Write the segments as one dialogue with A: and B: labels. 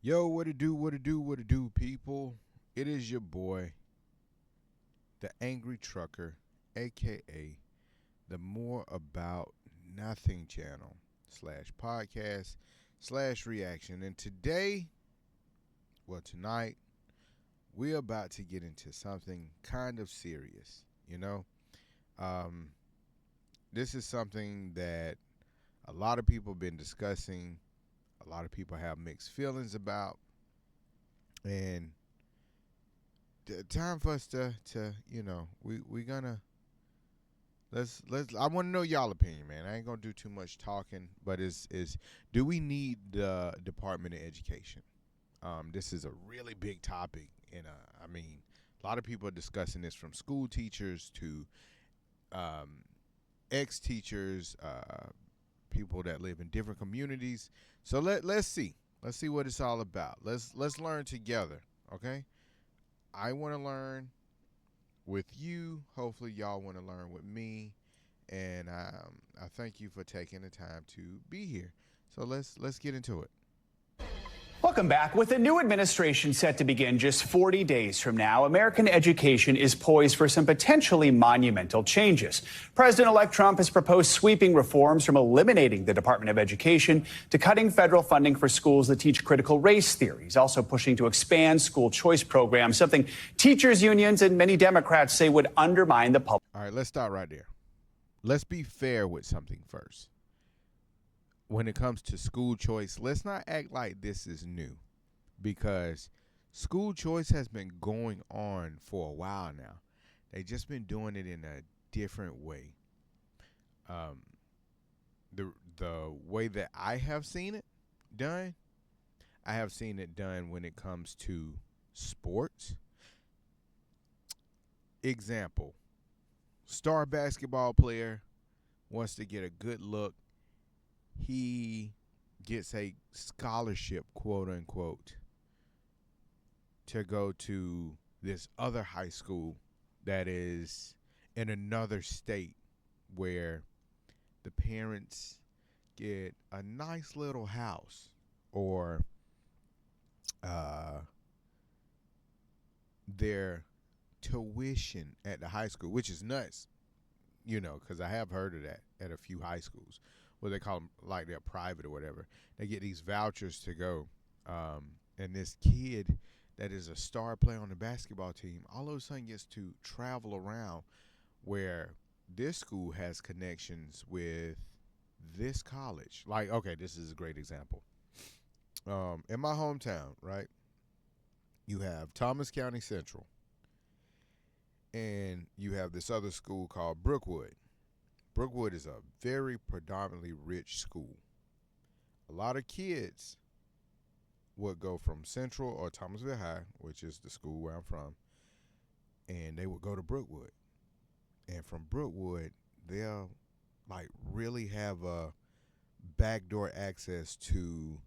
A: Yo, what it do, what it do, what it do, people? It is your boy, the Angry Trucker, aka the More About Nothing channel slash podcast slash reaction. And today, tonight, we're about to get into something kind of serious. You know, um, this is something that a lot of people have been discussing, a lot of people have mixed feelings about, and time for us to we gonna let's I want to know y'all opinion, man. I ain't gonna do too much talking, but is do we need the Department of Education? This is a really big topic, and I mean, a lot of people are discussing this, from school teachers to um, ex teachers, people that live in different communities. So let's see what it's all about. Let's learn together, okay? I want to learn with you. Hopefully, y'all want to learn with me, and I thank you for taking the time to be here. So let's get into it.
B: Welcome back. With a new administration set to begin just 40 days from now, American education is poised for some potentially monumental changes. President-elect Trump has proposed sweeping reforms, from eliminating the Department of Education to cutting federal funding for schools that teach critical race theory. He's also pushing to expand school choice programs, something teachers unions and many Democrats say would undermine the public.
A: All right, let's start right there. Let's be fair with something first. When it comes to school choice, let's not act like this is new, because school choice has been going on for a while now. They just been doing it in a different way. Um, the way that I have seen it done, I have seen it done when it comes to sports. Example: star basketball player wants to get a good look. He gets a scholarship, quote unquote, to go to this other high school that is in another state, where the parents get a nice little house, or their tuition at the high school, which is nuts, because I have heard of that at a few high schools, what they call them, like they're private or whatever. They get these vouchers to go, and this kid that is a star player on the basketball team all of a sudden gets to travel around, where this school has connections with this college. Like, okay, this is a great example. In my hometown, right, you have Thomas County Central, and you have this other school called Brookwood. Brookwood is a very predominantly rich school. A lot of kids would go from Central or Thomasville High, which is the school where I'm from, and they would go to Brookwood. And from Brookwood, they'll like really have a backdoor access to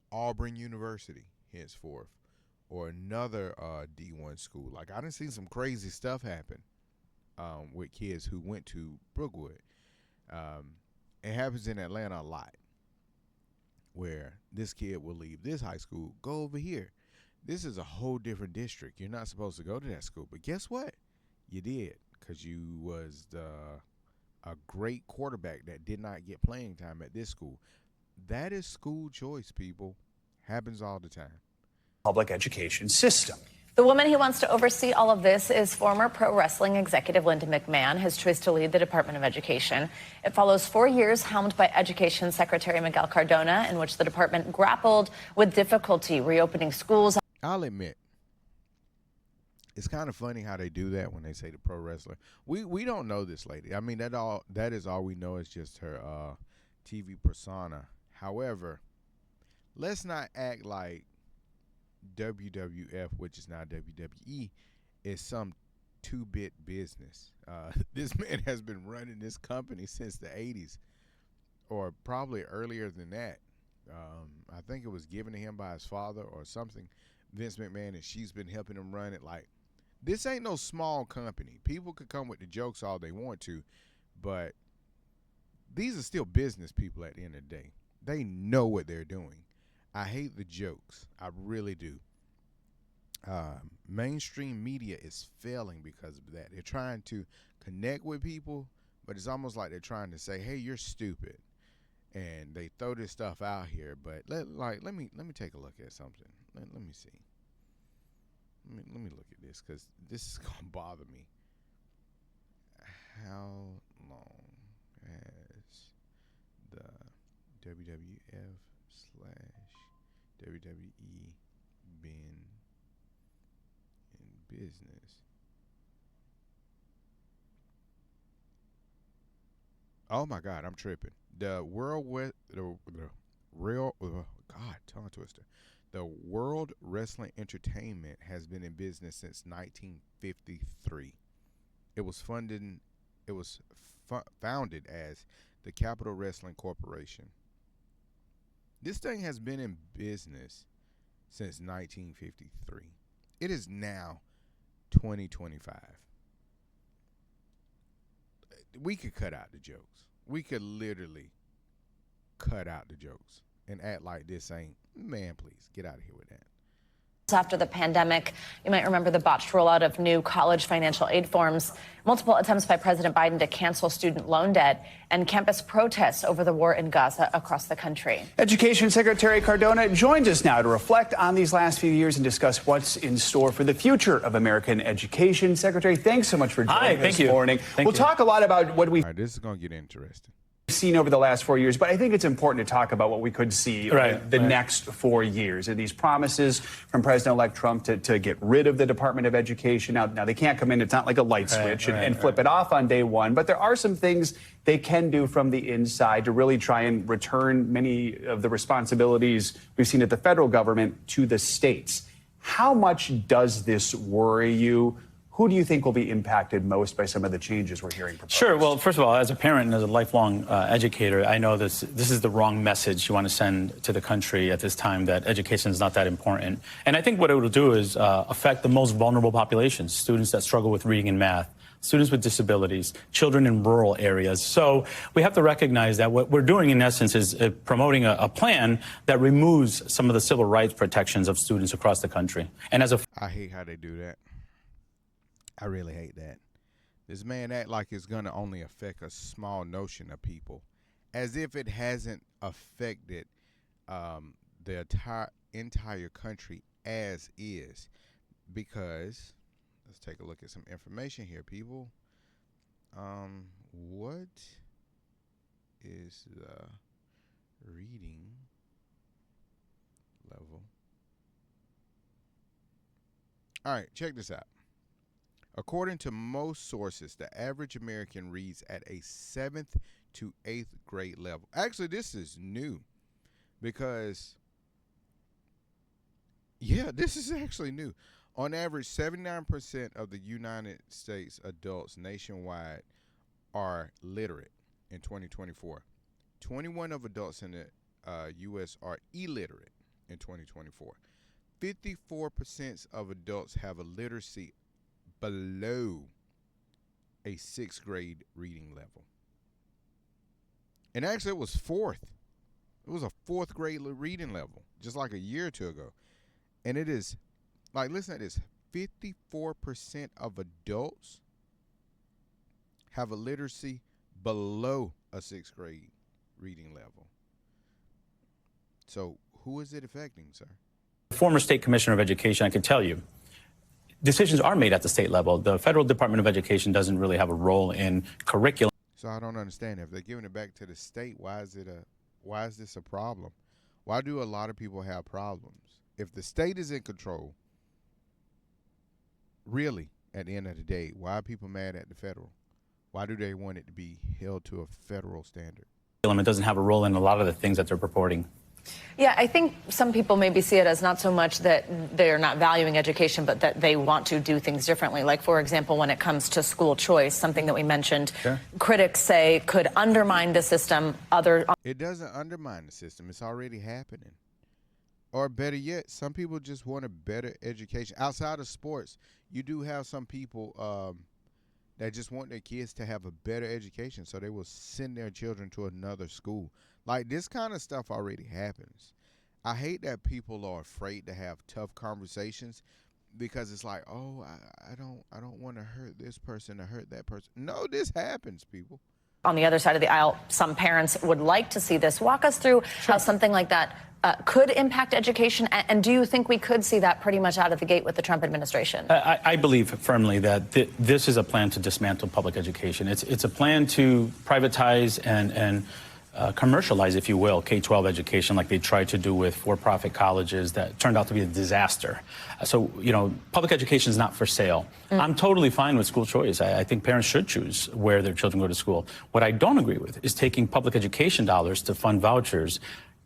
A: Auburn University henceforth, or another D1 school. Like, I done seen some crazy stuff happen with kids who went to Brookwood. It happens in Atlanta a lot, where this kid will leave this high school, go over here. This is a whole different district. You're not supposed to go to that school, but guess what? You did, because you was a great quarterback that did not get playing time at this school. That is school choice, people. Happens all the time.
B: Public education system.
C: The woman who wants to oversee all of this is former pro wrestling executive Linda McMahon, his choice to lead the Department of Education. It follows 4 years helmed by Education Secretary Miguel Cardona, in which the department grappled with difficulty reopening schools.
A: I'll admit, it's kind of funny how they do that when they say the pro wrestler. We don't know this lady. I mean, that is all we know, is just her TV persona. However, let's not act like WWF, which is now WWE, is some two-bit business. This man has been running this company since the 80s, or probably earlier than that. I think it was given to him by his father or something, Vince McMahon, and she's been helping him run it. Like, this ain't no small company. People could come with the jokes all they want to, but these are still business people at the end of the day. They know what they're doing. I hate the jokes. I really do. Mainstream media is failing because of that. They're trying to connect with people, but it's almost like they're trying to say, "Hey, you're stupid," and they throw this stuff out here. But let me take a look at something. Let me see. Let me look at this because this is gonna bother me. How long has the WWF / WWE been in business? Oh my God, I'm tripping. The real God tongue twister. The World Wrestling Entertainment has been in business since 1953. It was founded as the Capital Wrestling Corporation. This thing has been in business since 1953. It is now 2025. We could cut out the jokes. We could literally cut out the jokes and act like this ain't, man, please get out of here with that.
C: After the pandemic, you might remember the botched rollout of new college financial aid forms, multiple attempts by President Biden to cancel student loan debt, and campus protests over the war in Gaza across the country.
B: Education Secretary Cardona joins us now to reflect on these last few years and discuss what's in store for the future of American education. Secretary, thanks so much for joining us this morning. We'll talk a lot about what we've
A: All right, this is going to get interesting.
B: seen over the last 4 years, but I think it's important to talk about what we could see over the next 4 years. And these promises from President-elect Trump to get rid of the Department of Education. Now they can't come in. It's not like a light switch and flip it off on day one. But there are some things they can do from the inside to really try and return many of the responsibilities we've seen at the federal government to the states. How much does this worry you? Who do you think will be impacted most by some of the changes we're hearing proposed?
D: Sure. Well, first of all, as a parent and as a lifelong educator, I know this is the wrong message you want to send to the country at this time, that education is not that important. And I think what it will do is affect the most vulnerable populations, students that struggle with reading and math, students with disabilities, children in rural areas. So we have to recognize that what we're doing, in essence, is promoting a plan that removes some of the civil rights protections of students across the country. And as a
A: I hate how they do that. I really hate that. This man act like it's going to only affect a small notion of people, as if it hasn't affected the entire country as is. Because, let's take a look at some information here, people. What is the reading level? All right, check this out. According to most sources, the average American reads at a 7th to 8th grade level. Actually, this is new because, this is actually new. On average, 79% of the United States adults nationwide are literate in 2024. 21% of adults in the U.S. are illiterate in 2024. 54% of adults have a literacy below a 6th grade reading level. And actually it was 4th. It was a 4th grade reading level just like a year or two ago. And it is, like, listen to this, 54% of adults have a literacy below a 6th grade reading level. So who is it affecting, sir?
D: former state commissioner of education, I can tell you, decisions are made at the state level. The federal Department of Education doesn't really have a role in curriculum.
A: So I don't understand. If they're giving it back to the state, why is this a problem? Why do a lot of people have problems? If the state is in control, really, at the end of the day, why are people mad at the federal? Why do they want it to be held to a federal standard?
D: It doesn't have a role in a lot of the things that they're purporting.
C: Yeah, I think some people maybe see it as not so much that they're not valuing education, but that they want to do things differently. Like, for example, when it comes to school choice, something that we mentioned, critics say could undermine the system.
A: It doesn't undermine the system. It's already happening. Or better yet, some people just want a better education. Outside of sports, you do have some people that just want their kids to have a better education, so they will send their children to another school. Like, this kind of stuff already happens. I hate that people are afraid to have tough conversations because it's like, oh, I don't want to hurt this person or hurt that person. No, this happens, people.
C: On the other side of the aisle, some parents would like to see this. Walk us through how something like that could impact education. And do you think we could see that pretty much out of the gate with the Trump administration?
D: I believe firmly that this is a plan to dismantle public education. It's a plan to privatize and commercialize, if you will, K-12 education like they tried to do with for-profit colleges that turned out to be a disaster. So, public education is not for sale. I'm totally fine with school choice. I think parents should choose where their children go to school. What I don't agree with is taking public education dollars to fund vouchers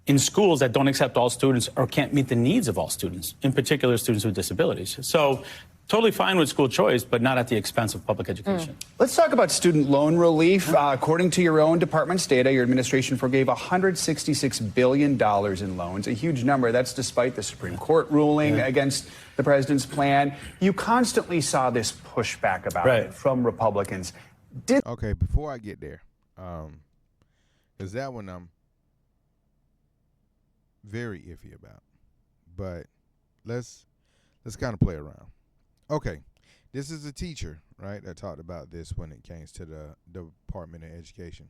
D: in schools that don't accept all students or can't meet the needs of all students, in particular students with disabilities. So totally fine with school choice, but not at the expense of public education.
B: Let's talk about student loan relief. According to your own department's data, your administration forgave $166 billion in loans, a huge number. That's despite the Supreme Court ruling against the president's plan. You constantly saw this pushback about it from Republicans.
A: Okay, before I get there, because that one I'm very iffy about, but let's kind of play around. Okay, this is a teacher, right, that talked about this when it came to the Department of Education.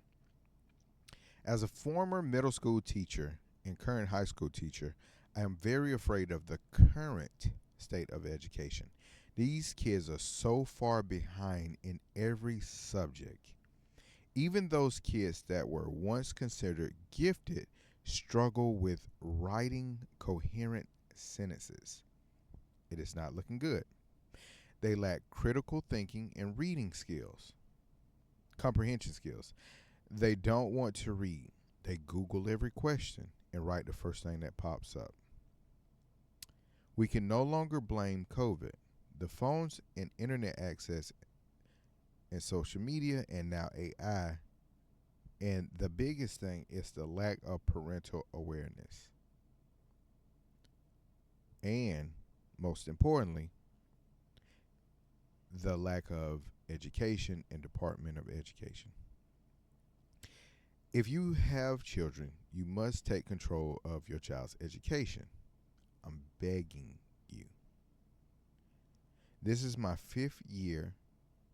A: As a former middle school teacher and current high school teacher, I am very afraid of the current state of education. These kids are so far behind in every subject. Even those kids that were once considered gifted struggle with writing coherent sentences. It is not looking good. They lack critical thinking and reading skills, comprehension skills. They don't want to read. They Google every question and write the first thing that pops up. We can no longer blame COVID. The phones and internet access and social media and now AI. And the biggest thing is the lack of parental awareness. And most importantly, the lack of education and Department of Education. If you have children, you must take control of your child's education. I'm begging you. This is my 5th year,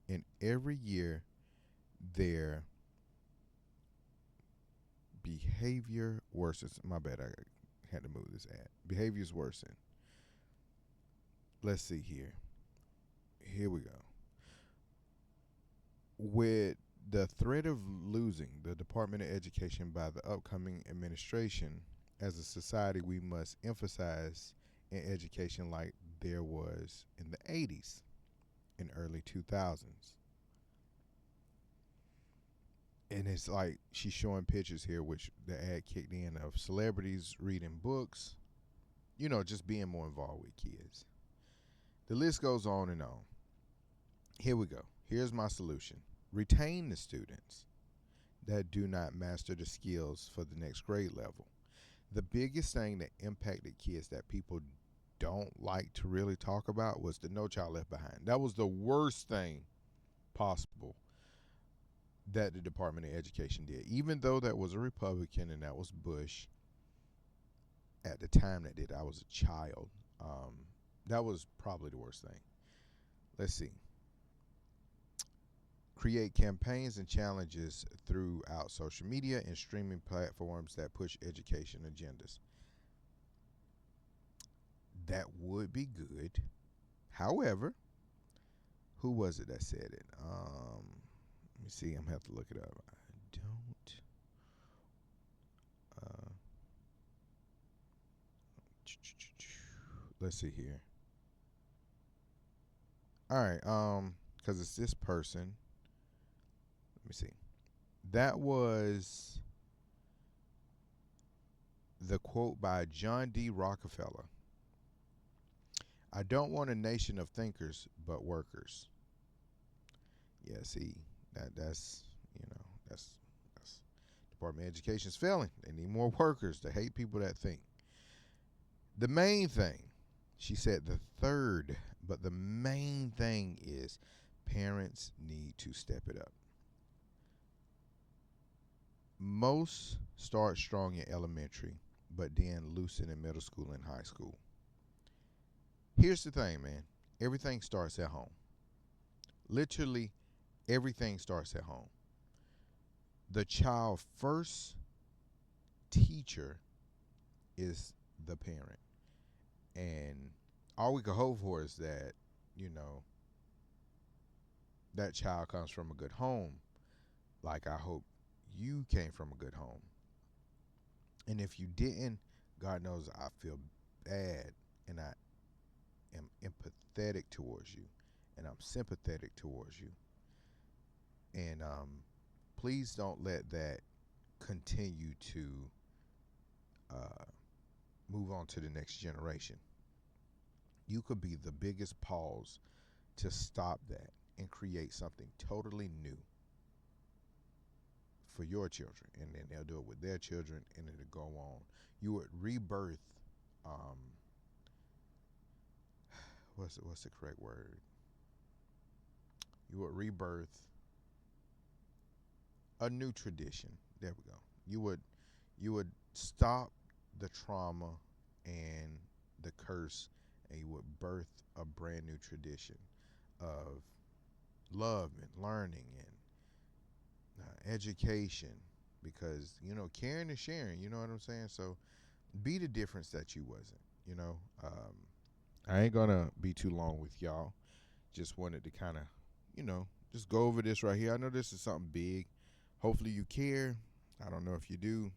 A: and every year their behavior worsens. My bad, I had to move this ad. Behaviors worsen. Let's see here. Here we go. With the threat of losing the Department of Education by the upcoming administration, as a society, we must emphasize in education like there was in the 80s and early 2000s. And it's like she's showing pictures here, which the ad kicked in, of celebrities reading books, just being more involved with kids. The list goes on and on. Here we go. Here's my solution. Retain the students that do not master the skills for the next grade level. The biggest thing that impacted kids that people don't like to really talk about was the No Child Left Behind. That was the worst thing possible that the Department of Education did. Even though that was a Republican and that was Bush, at the time that did, I was a child. That was probably the worst thing. Let's see. Create campaigns and challenges throughout social media and streaming platforms that push education agendas. That would be good. However, who was it that said it? Let me see. I'm going to have to look it up. I don't. Let's see here. All right. Because it's this person. Let me see. That was the quote by John D. Rockefeller. I don't want a nation of thinkers, but workers. Yeah, see, that's Department of Education's failing. They need more workers. They hate people that think. The main thing, she said the third, but the main thing is parents need to step it up. Most start strong in elementary, but then loosen in middle school and high school. Here's the thing, man. Everything starts at home. Literally, everything starts at home. The child's first teacher is the parent. And all we can hope for is that, that child comes from a good home. Like I hope you came from a good home. And if you didn't, God knows I feel bad, and I am empathetic towards you, and I'm sympathetic towards you. And please don't let that continue to move on to the next generation. You could be the biggest pause to stop that and create something totally new for your children, and then they'll do it with their children, and it'll go on. You would rebirth. What's the correct word? You would rebirth a new tradition. There we go. You would stop the trauma and the curse, and you would birth a brand new tradition of love and learning and education, because caring is sharing. You know what I'm saying? So be the difference that you wasn't. I ain't gonna be too long with y'all. Just wanted to kind of just go over this right here. I know this is something big. Hopefully you care. I don't know if you do.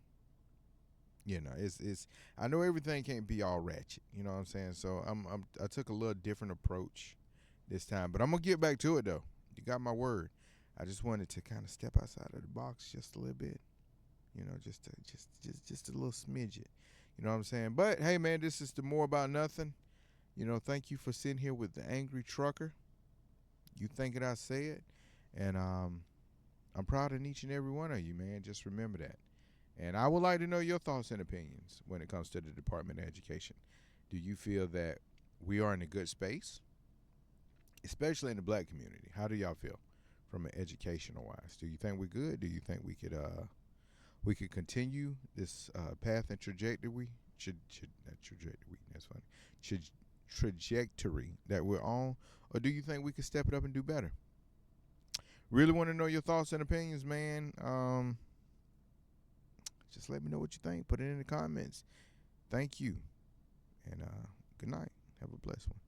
A: It's I know everything can't be all ratchet. You know what I'm saying? So I took a little different approach this time, but I'm gonna get back to it though. You got my word. I just wanted to kind of step outside of the box just a little bit, just a little smidget. You know what I'm saying? But hey, man, this is the More About Nothing. Thank you for sitting here with the Angry Trucker. You thinking I say it, and I'm proud of each and every one of you, man. Just remember that. And I would like to know your thoughts and opinions when it comes to the Department of Education. Do you feel that we are in a good space, especially in the black community? How do y'all feel from an educational wise? Do you think we're good? Do you think we could continue this path and trajectory? That's funny. Trajectory that we're on, or do you think we could step it up and do better? Really want to know your thoughts and opinions, man. Just let me know what you think. Put it in the comments. Thank you, and good night. Have a blessed one.